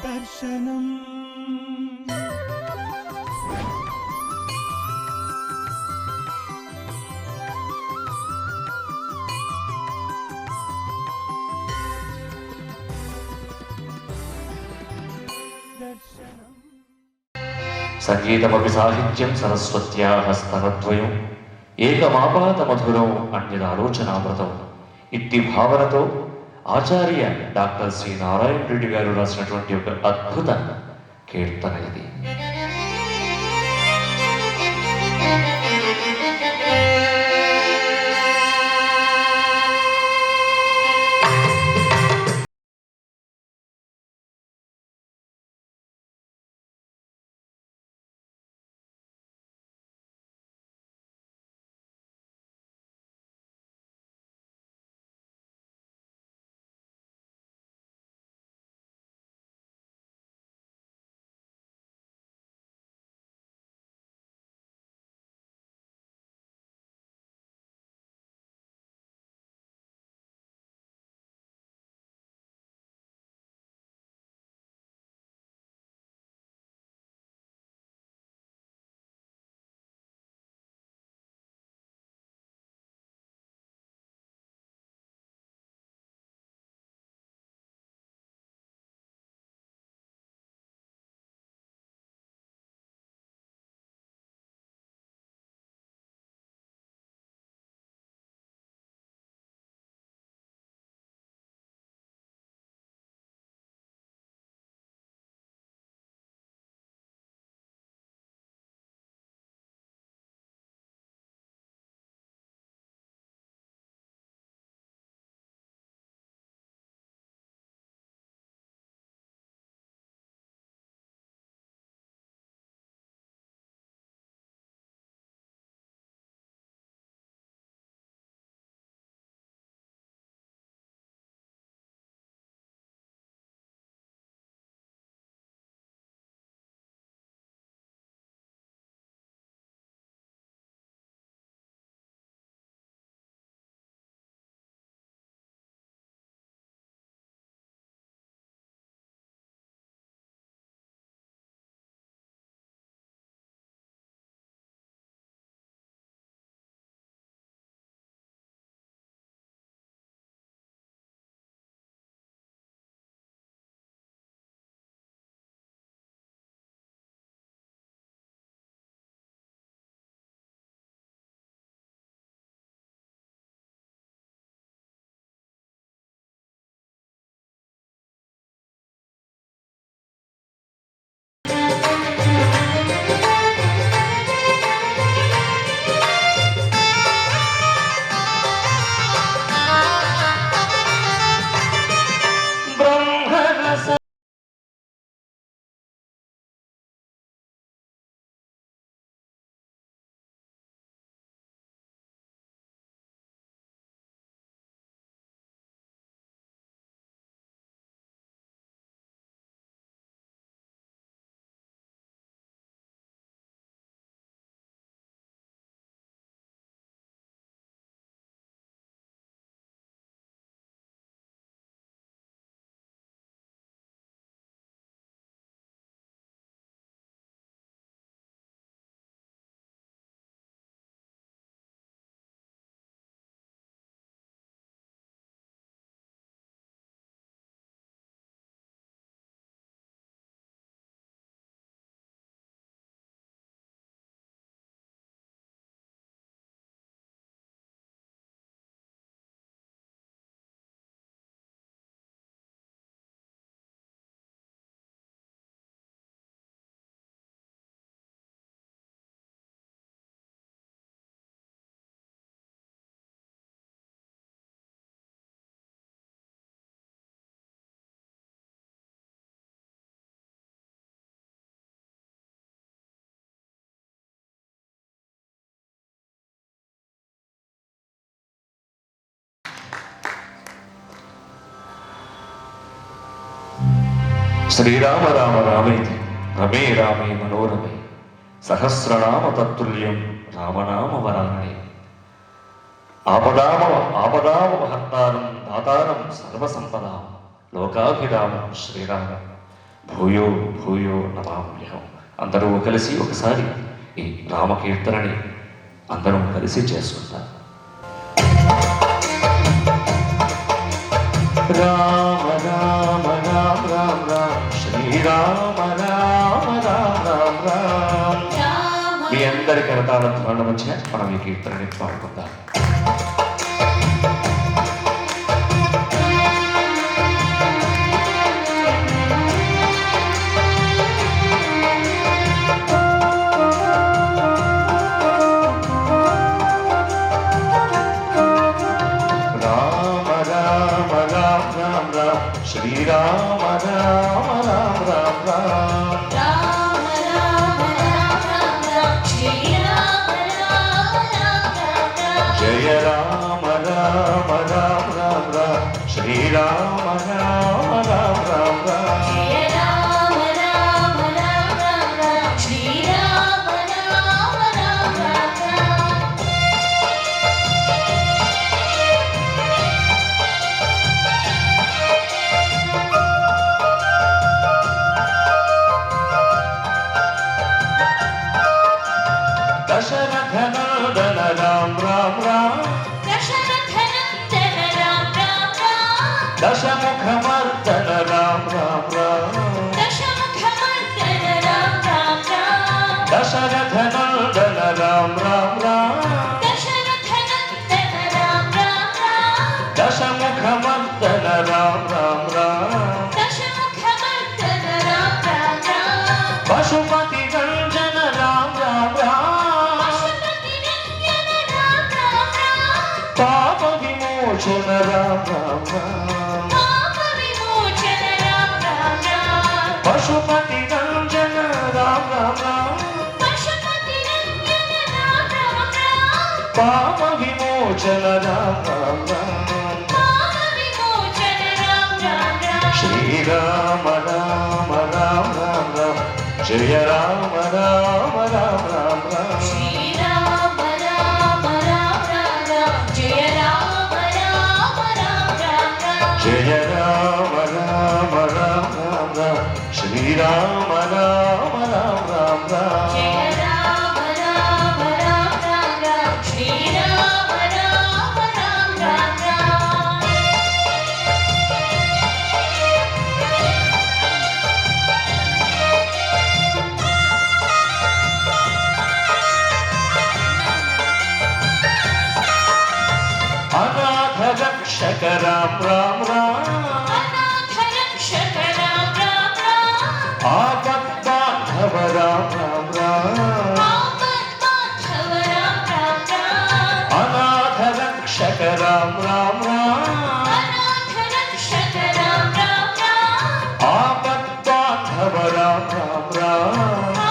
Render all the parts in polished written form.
దర్శనం సంగీతమపి సాహిత్యం సరస్వత్యాః స్తనద్వయం ఏకమాపాత మధురం అన్యదాలోచనామృతం ఇట్టి భావనతో ఆచార్య డాక్టర్ శ్రీ నారాయణ రెడ్డి గారు రాసినటువంటి ఒక అద్భుత కీర్తన ఇది. శ్రీరామ రామ రామేతి రమే రామే మనోరమే సహస్రనామ తత్తుల్యం రామనామ వరాననే ఆపదామ మహత్తారం దాతారం సర్వసంపదాం లోకాభిరామం శ్రీరామ భూయో భూయో నమామ్యహం. అందరూ కలిసి ఒకసారి ఈ రామకీర్తనని అందరం కలిసి చేసుకుందాం. రామ రామ రామ రామ రామ శ్రీరామ రామ రామ రామ రామ. మీ అందరి కరతాళ ధ్వనుల మధ్య మనం ఈ కీర్తనని పాడుకుందాం. శ్రీరామ రామ రామ రామ రామ రామ రామ రామ రామ శ్రీరామ రామ రామ రామ. జయ రామ రామ రామ రామ రామ శ్రీరామ రామ రామ రామ రామ. జయ రామ రామ రామ రామ శ్రీరామ రామ రామ రామ. దశరథనందన రామ రామ రామ దశరథనందన రామ రామ రామ. దశముఖమర్దన రామ రామ రామ దశముఖమర్దన రామ రామ రామ. దశరథనందన రామ రామ రామ దశరథనందన రామ రామ రామ. దశముఖమర్దన రామ రామ రామ దశముఖమర్దన రామ రామ రామ. పశుపతి రంజన రామ రామ రామ పశుపతి రంజన రామ రామ రామ. పాప విమోచన రామ రామ రామ పాప విమోచన రామ రామ రామ. పశుపతి రంజన రామ రామ రామ పశుపతి రంజన రామ రామ రామ. పాప విమోచన రామ రామ రామ పాప విమోచన రామ రామ రామ. శ్రీరామ రామ రామ రామ రామ జయ రామ రామ రామ రామ రామ శ్రీరామ రామ రామ రామ జయ రామ రామ రామ రామ. జయ రామ రామ రామ రామ రామ శ్రీరామ రామ రామ రామ రామ జయ రామ రామ రామ రామ శ్రీరామ రామ రామ రామ. అనాథ రక్షక రామ రామ రామ అనాథ రక్షక రామ రామ రామ. ఆపద్బాంధవ రామ రామ రామ ఆపద్బాంధవ రామ రామ రామ. అనాథ రక్షక రామ రామ రామ అనాథ రక్షక రామ రామ రామ. ఆపద్బాంధవ రామ రామ రామ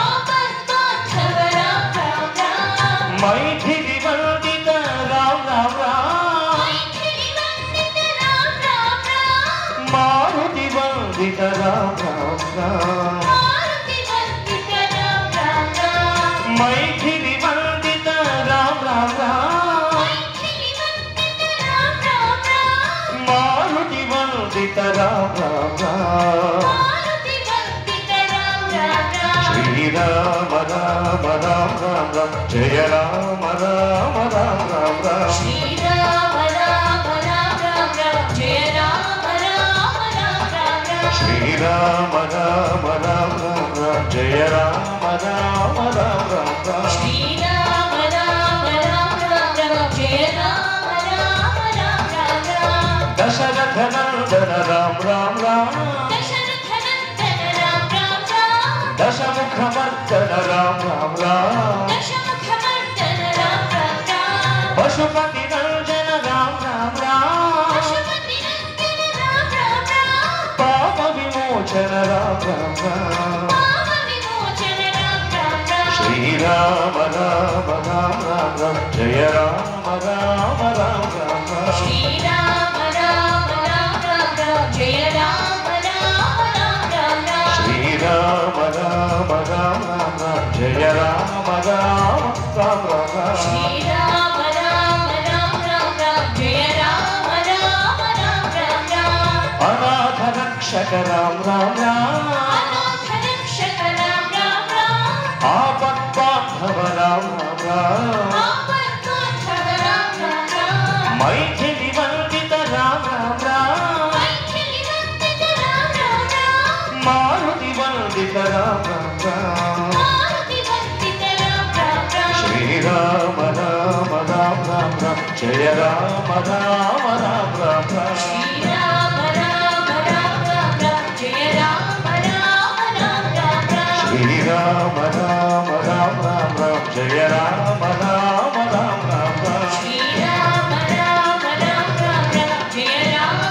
ఆపద్బాంధవ రామ రామ రామ. మైథిలి వందిత రామ రామ రామ మైథిలి వందిత రామ రామ రామ. మారుతి వందిత రామ రామ రామ మారుతి వందిత రామ రామ రామ. మైథిలి వందిత రామ రామ రామ మైథిలి వందిత రామ రామ రామ. మారుతి వందిత రామ రామ రామ మారుతి వందిత రామ రామ రామ. శ్రీరామ రామ రామ రామ రామ జయ రామ రామ రామ రామ రామ శ్రీరామ రామ రామ రామ జయ రామ రామ రామ రామ. శ్రీరామ రామ రామ రామ రామ జయ రామ రామ రామ రామ శ్రీరామ రామ రామ రామ జయ రామ రామ రామ రామ. దశరథ నందన రామ రామ రామ దశరథనందన రామ రామ రామ. దశముఖమర్దన రామ రామ రామ దశముఖమర్దన రామ రామ రామ. పశుపతి రంజన రామ రామ రామ పశుపతి రంజన రామ రామ రామ. పాప విమోచన రామ రామ రామ పాప విమోచన రామ రామ రామ. శ్రీరామ రామ రామ రామ రామ జయ రామ రామ రామ రామ శ్రీరామ రామ రామ రామ జయ రామ రామ రామ రామ. శ్రీరామ రామ రామ రామ రామ జయ రామ రామ రామ రామ శ్రీరామ రామ రామ రామ జయ రామ రామ రామ రామ. అనాథ రక్షక రక్షక రామ రామ రామ అనాథ రక్షక రామ రామ రామ ఆపద్బాంధవ రామ రామ ఆపద్బాంధవ రామ రామ మైథిలి వందిత రామ రామ మైథిలి వందిత రామ రామ మారుతి వందిత రామ రామ మారుతి వందిత రామ రామ శ్రీరామ రామ రామ రామ రామ జయ రామ రామ రామ రామ రామ శ్రీరామ రామ రామ రామ జయ రామ రామ రామ రామ శ్రీరామ రామ రామ రామ రామ జయ రామ రామ రామ రామ రామ శ్రీరామ రామ రామ రామ జయ రామ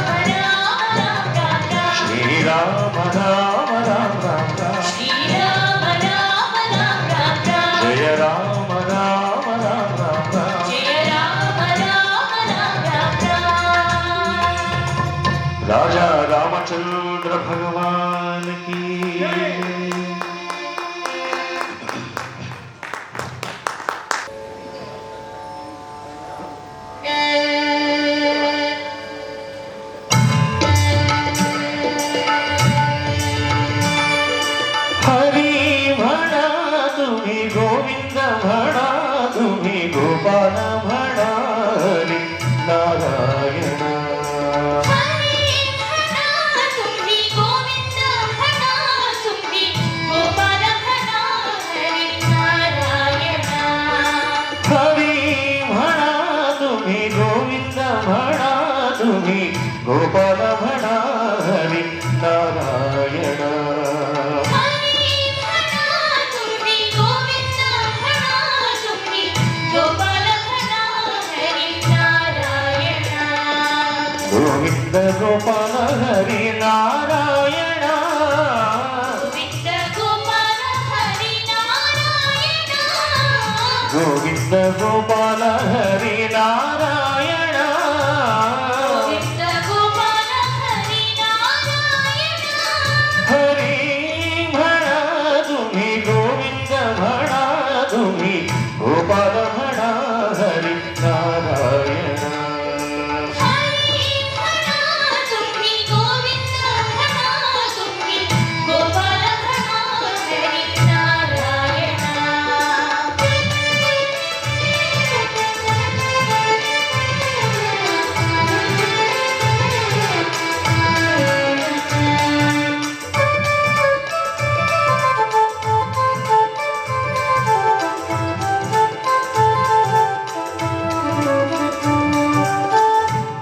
రామ రామ రామ శ్రీరామ రామ రామ రామ రామ శ్రీరామ రామ రామ రామ జయ రామ రామ రామ రామ రామ జయ రామ రామ రామ రామ రాజా రామచంద్ర భగవాన్ की हरी म्हणा तुम्ही गोविंद म्हणा तुम्ही गोपाल म्हणा हरी नारायण हरी म्हणा तुम्ही गोविंद म्हणा तुम्ही गोपाल म्हणा हरी नारायण हरी म्हणा तुम्ही गोविंद म्हणा तुम्ही गोपाल म्हणा हरी नारायण हरी म्हणा तुम्ही गोविंद म्हणा तुम्ही गोपाल म्हणा हरी नारायण गोविंद गोपाल हरी नारायण गोविंद गोपाल हरी नारायण गोविंद गोपाल हरी नारायण गोविंद गोपाल हरी नारायण हरी म्हणा तुम्ही गोविंद म्हणा तुम्ही गोपाल म्हणा हरी नारायण हरी म्हणा तुम्ही गोविंद म्हणा तुम्ही गोपाल म्हणा हरी नारायण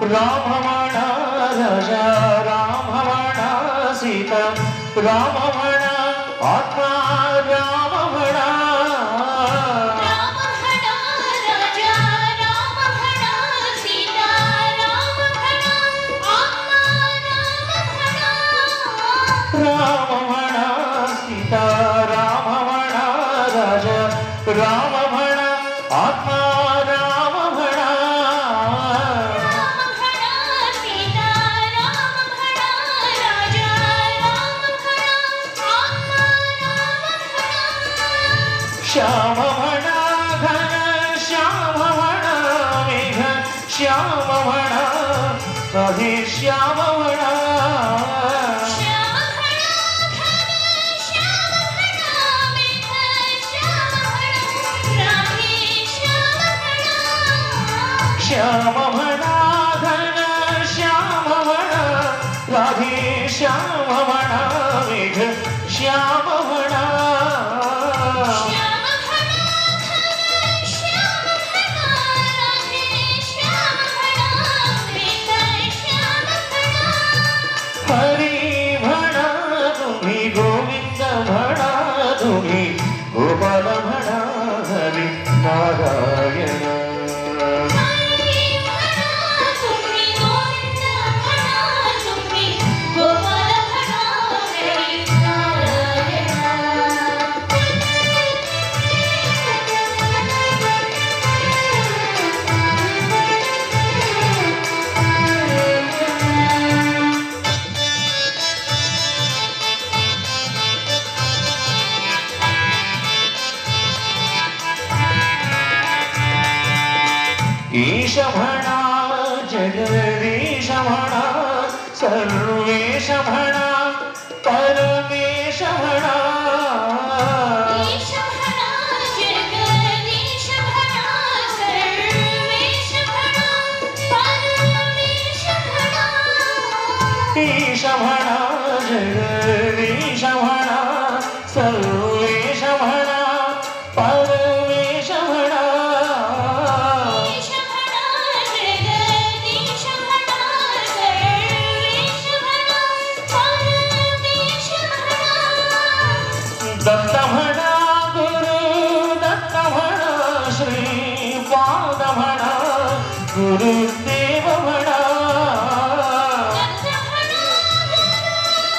राम म्हणा राजा राम म्हणा सीता राम म्हणा आत्मा राम म्हणा राम म्हणा राजा राम म्हणा सीता राम म्हणा आत्मा राम म्हणा राम म्हणा सीता राम म्हणा राजा राम म्हणा आत्मा राम म्हणा राम म्हणा सीता राम म्हणा राजा राम म्हणा आत्मा राम म्हणा श्याम म्हणा घन श्याम म्हणा मेघ श्याम म्हणा राधे श्याम म्हणा श्याम म्हणा घन श्याम म्हणा मेघ श्याम म्हणा राधे श्याम म्हणा श्याम म्हणा घन श्याम म्हणा राधे श्याम म्हणा मेघ श्याम म्हणा श्याम म्हणा घन श्याम म्हणा राधे श्याम म्हणा मेघ श्याम म्हणा हरी म्हणा तुम्ही गोविंद म्हणा तुम्ही गोपाल म्हणा हरी नारायण हरी म्हणा तुम्ही गोविंद म्हणा तुम्ही गोपाल म्हणा हरी नारायण ईश म्हणा जगदीश म्हणा सर्वेश म्हणा परमेश म्हणा ईश म्हणा जगदीश म्हणा सर्वेश म्हणा परमेश म्हणा ईश म्हणा जगदीश म्हणा सर्वेश म्हणा परमेश म्हणा ईश म्हणा जगदीश म्हणा सर्वेश म्हणा परमेश म्हणा दत्त म्हणा गुरु दत्त म्हणा श्रीपाद म्हणा गुरुदेव म्हणा दत्त म्हणा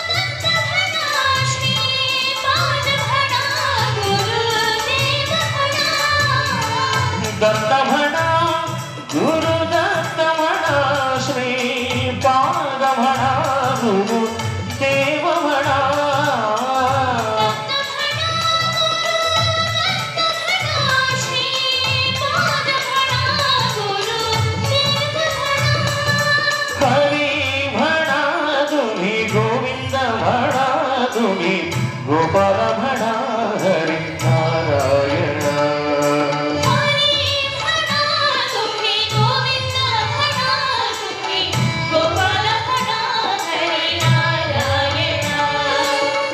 दत्त म्हणा श्रीपाद म्हणा गुरुदेव म्हणा दत्त म्हणा गुरु दत्त म्हणा श्रीपाद म्हणा गुरुदेव म्हणा हरी म्हणा तुम्ही गोविंद म्हणा तुम्ही गोपाल म्हणा हरी नारायण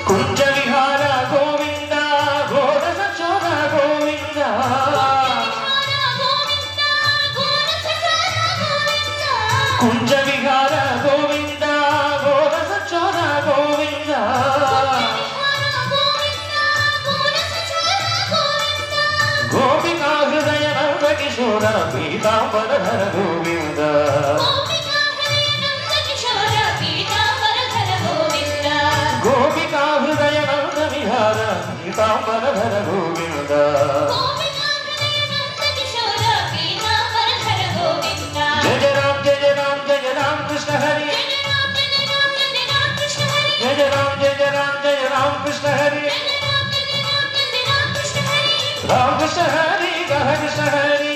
कुंज विहार गोविंद घोर सचोर गोविंद कुंज विहार गोविंद घोर सचोर गोविंद गोपिका हृदय नंद किशोर पीतांबर धर गोविंद गोपिका हृदय नंद विहार पीतांबर धर गोविंद जय जय राम कृष्ण हरि जय जय राम कृष्ण हरि राम कृष्ण हरि राधा कृष्ण हरि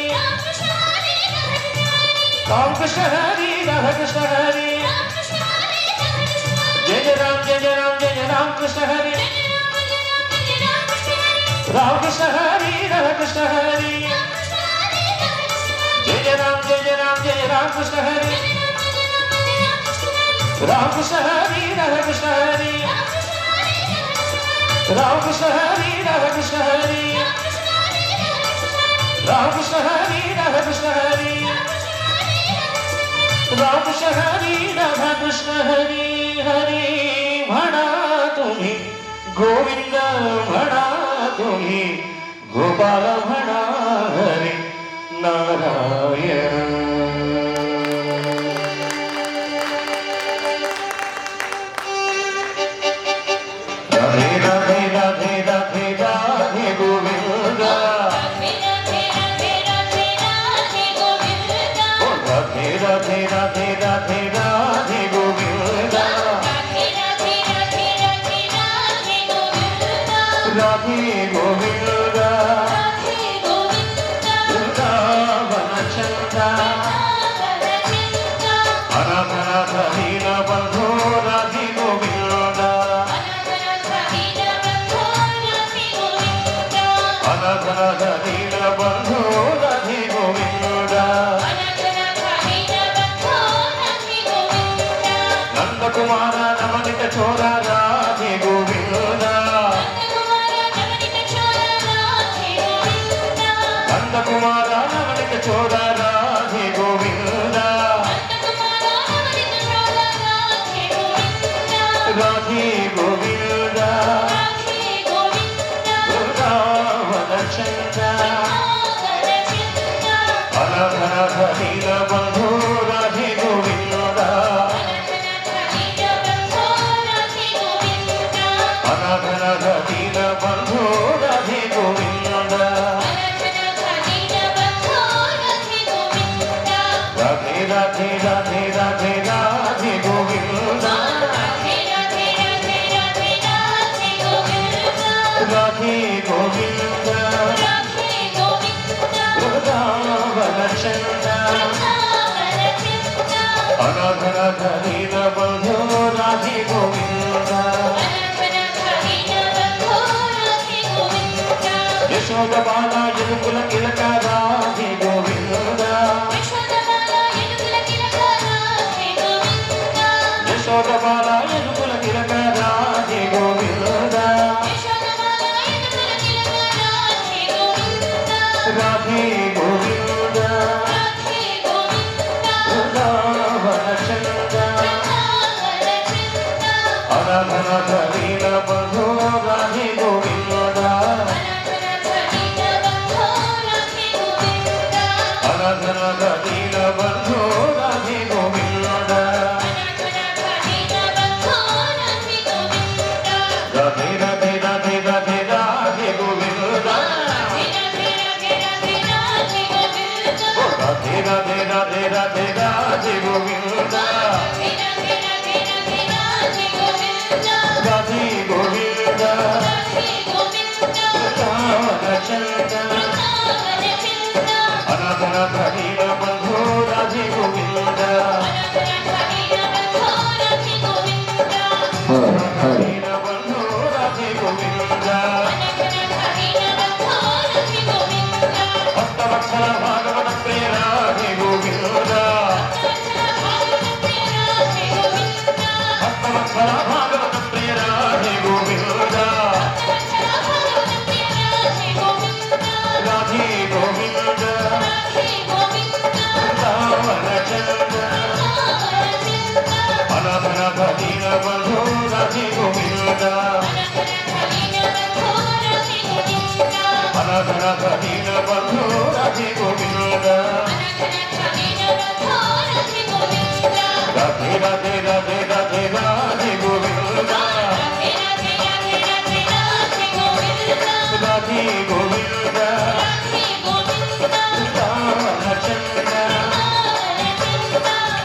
राम कृष्ण हरि राधा कृष्ण हरि जय जय राम कृष्ण हरि राम कृष्ण हरि राधा कृष्ण हरि जय जय राम कृष्ण हरि राम कृष्ण हरि राधा कृष्ण हरि राम कृष्ण हरि राधा कृष्ण हरि राम कृष्ण हरि राधा कृष्ण हरि राम कृष्ण हरि राधा कृष्ण हरि हरि म्हणा तुम्ही गोविंद म्हणा तुम्ही गोपाल म्हणा हरि नारायण राधे राधे राधे राधे राधे गोविंद राधे राधे राधे राधे राधे गोविंद राधे गोविंद वृंदावन चंदा अनाथ नाथ दीन बंधो राधे गोविंद अनाथ नाथ दीन बंधो राधे गोविंद नंद कुमार नमनित छोरा राधे गोविंद नंद कुमार नमनित छोरा राधे गोविंद राधे गोविंद वृंदावन चंदा अनाथ नाथ दीन बंधो राधे गोविंद अनाथ नाथ दीन बंधो राधे गोविंद राधे राधे राधे राधे राधे गोविंद राधे गोविंद वृंदावन चंदा अनाथ नाथ दीन बंधो राधे गोविंद యశోద బాల ఎలుగుల కిలక రాధే గోవింద యశోద బాల ఎలుగుల కిలక రాధే గోవింద రాధే గోవింద వృందావన చంద అనాథన ధరీల బంధో రాధే గోవింద అనాథన ధరీల బంధో రాధే గోవింద రాధే రాధే రాధే రాధే రాధే గోవింద రాధే రాధే రాధే రాధే రాధే గోవింద రాధే గోవింద వృందావన చంద అనాథన ధరీల బంధో రాధే గోవింద ధరీల బంధో రాధే గోవింద భక్తవత్సల భాగవత ప్రియ రాధే గోవింద భక్తవత్సల భాగవత ప్రియ రాధే గోవింద రాధే గోవింద వృందావన చంద అనాథన ధరీల బంధో రాధే గోవింద అనాథన ధరీల బంధో రాధే గోవింద రాధే రాధే రాధే రాధే రాధే గోవింద రాధే గోవింద వృందావన చంద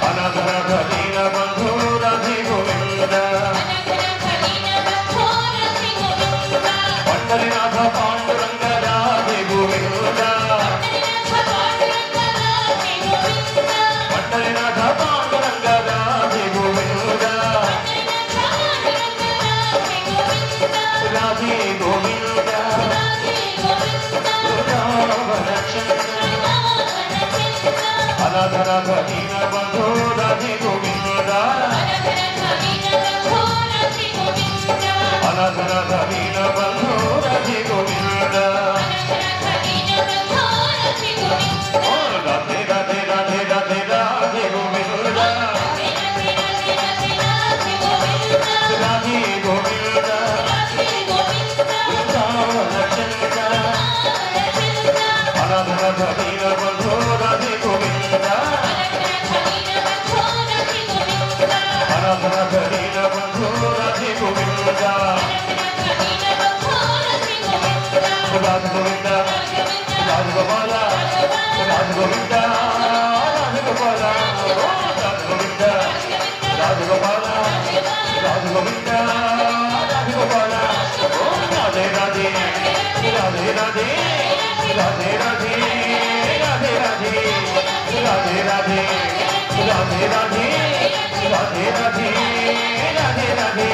అనాథన ధరీల బంధో రాధే గోవింద పండరినాథ పాండురంగ రాధే గోవింద పండరినాథ పాండురంగ రాధే గోవింద రాధే గోవింద వృందావన చంద అనాథన ధరీల బంధో రాధే గోవింద అనాథన ధరీల బంధో రాధే గోవింద ఓ రాధే రాధే రాధే రాధే రాధే గోవింద రాధే గోవింద వృందావన చంద అనాథన ధరీల బంధో రాధే గోవింద అనాథన ధరీల బంధో రాధే గోవింద రాజగోవింద రాజగోపాల రాజగోవింద రాజగోపాల రాజగోవింద రాజగోపాల రాజగోవింద రాజగోపాల రాధే రాధే రాధే రాధే రాధే రాధే రాధే రాధే రాధే రాధే రాధే రాధే రాధే రాధే రాధే రాధే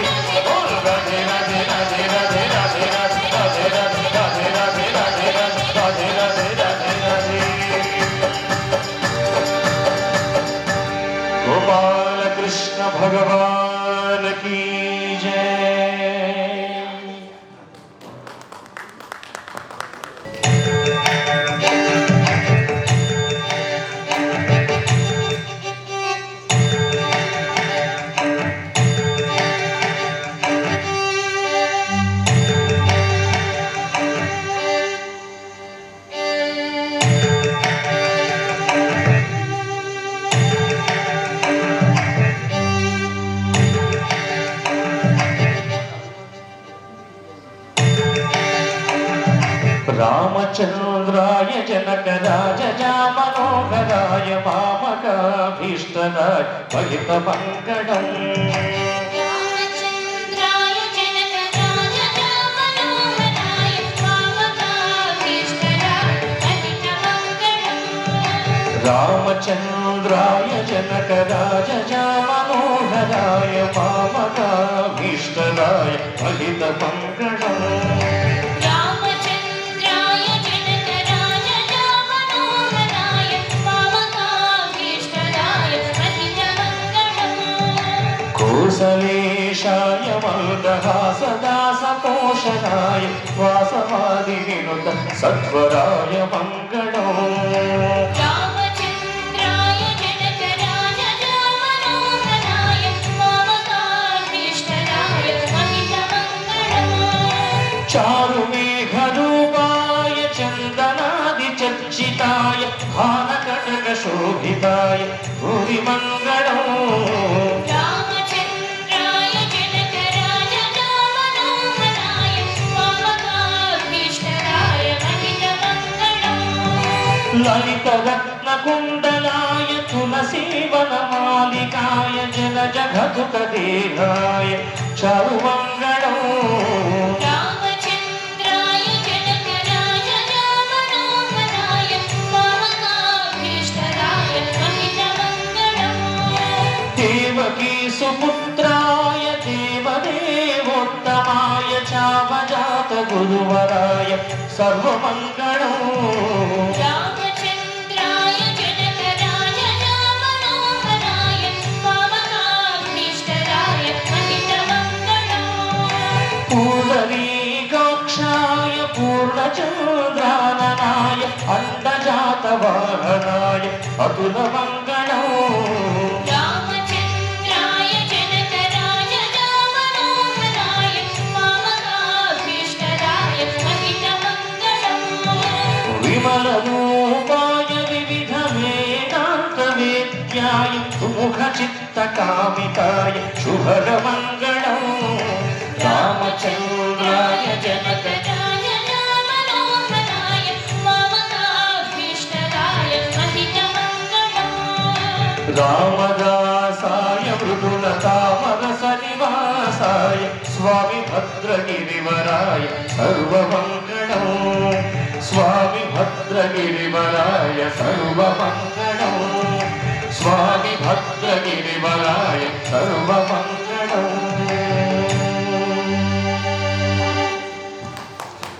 బోల్ రాధే రాధే రాధే రాధే రాధే రాధే రాధే రాధే రాధే రాధే రాధే రాధే రాధే రాధే రాధే गोपाल कृष्ण भगवान की जय। रामचंद्राय जनकराजजा मनोहराय मामकाभीष्टदाय महितमङ्गलम् रामचन्द्राय जनकराजजा मनोहराय मामकाभीष्टदाय महितमङ्गलम् रामचन्द्राय जनकराजजा मनोहराय मामकाभीष्टदाय महितमङ्गलम् रामचन्द्राय మందహాసదాస పోషణాయ వాసవాది వినుత సత్వరాయ మంగళం రామచంద్రాయ జనకరాజ రామనోహరాయ వామకాభీష్టరాయ మహితమంగళం చారుమేఘరూపాయ చందనాది చర్చితాయ భానకటక శోభితాయ భూరి మంగళం రామచంద్రాయ జనకరాజ రామనోహరాయ వామకాభీష్టరాయ మహితమంగళం లలిత రత్న కుండలాయ తులసీవనమాలికాయ జల జగదుక దేహాయ చారుమంగళం రామచంద్రాయ జనకరాజ రామనోహరాయ వామకాభీష్టరాయ మహితమంగళం దేవకీ సుపుత్రాయ దేవదేవోత్తమాయ చావజాత గురువరాయ సర్వమంగళం రామచంద్రాయ జనకరాజ రామనోహరాయ వామకాభీష్టరాయ మహితమంగళం పూర్ణరీకాక్షాయ పూర్ణచంద్రాననాయ అండజాత వాహనాయ అతుల మంగళం రామచంద్రాయ జనకరాజ రామనోహరాయ వామకాభీష్టరాయ మహితమంగళం విమల రూపాయ వివిధ వేదాంత వేద్యాయ సుముఖ చిత్త కామితాయ శుభగ మంగళం రామచంద్రాయ జనక జనకరాజ రామనోహరాయ వామకాభీష్టరాయ మహితమంగళం రామదాసాయ మృదులతామరస నివాసాయ స్వామి భద్రగిరివరాయ సర్వమంగళం స్వామి భద్రగిరివరాయ సర్వమంగళం స్వామి భద్రగిరివరాయ సర్వమంగళం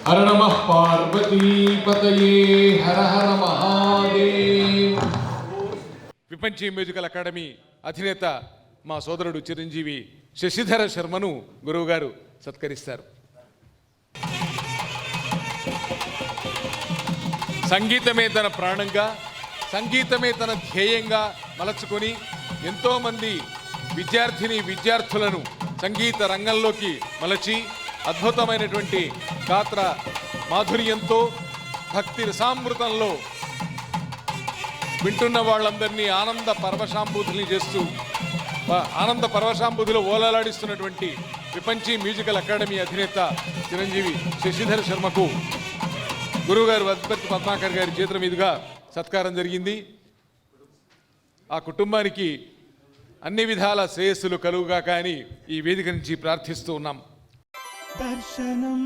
హర నమః పార్వతీపతయే హర హర మహాదేవ్. విపంచి మ్యూజికల్ అకాడమీ అధినేత మా సోదరుడు చిరంజీవి శశిధర శర్మను గురువుగారు సత్కరిస్తారు. సంగీతమే తన ప్రాణంగా, సంగీతమే తన ధ్యేయంగా మలచుకొని ఎంతోమంది విద్యార్థులను సంగీత రంగంలోకి మలచి అద్భుతమైనటువంటి గాత్ర మాధుర్యంతో భక్తి రసామృతంలో వింటున్న వాళ్ళందరినీ ఆనంద పరవశాంబుధిలో ఓలలాడిస్తున్నటువంటి విపంచి మ్యూజికల్ అకాడమీ అధినేత చిరంజీవి శశిధర్ శర్మకు గురువుగారు వద్పర్తి పద్మాకర్ గారి చేతుల మీదుగా సత్కారం జరిగింది. ఆ కుటుంబానికి అన్ని విధాల శ్రేయస్సులు కలుగుగా కానీ ఈ వేదిక నుంచి ప్రార్థిస్తూ ఉన్నాం. దర్శనం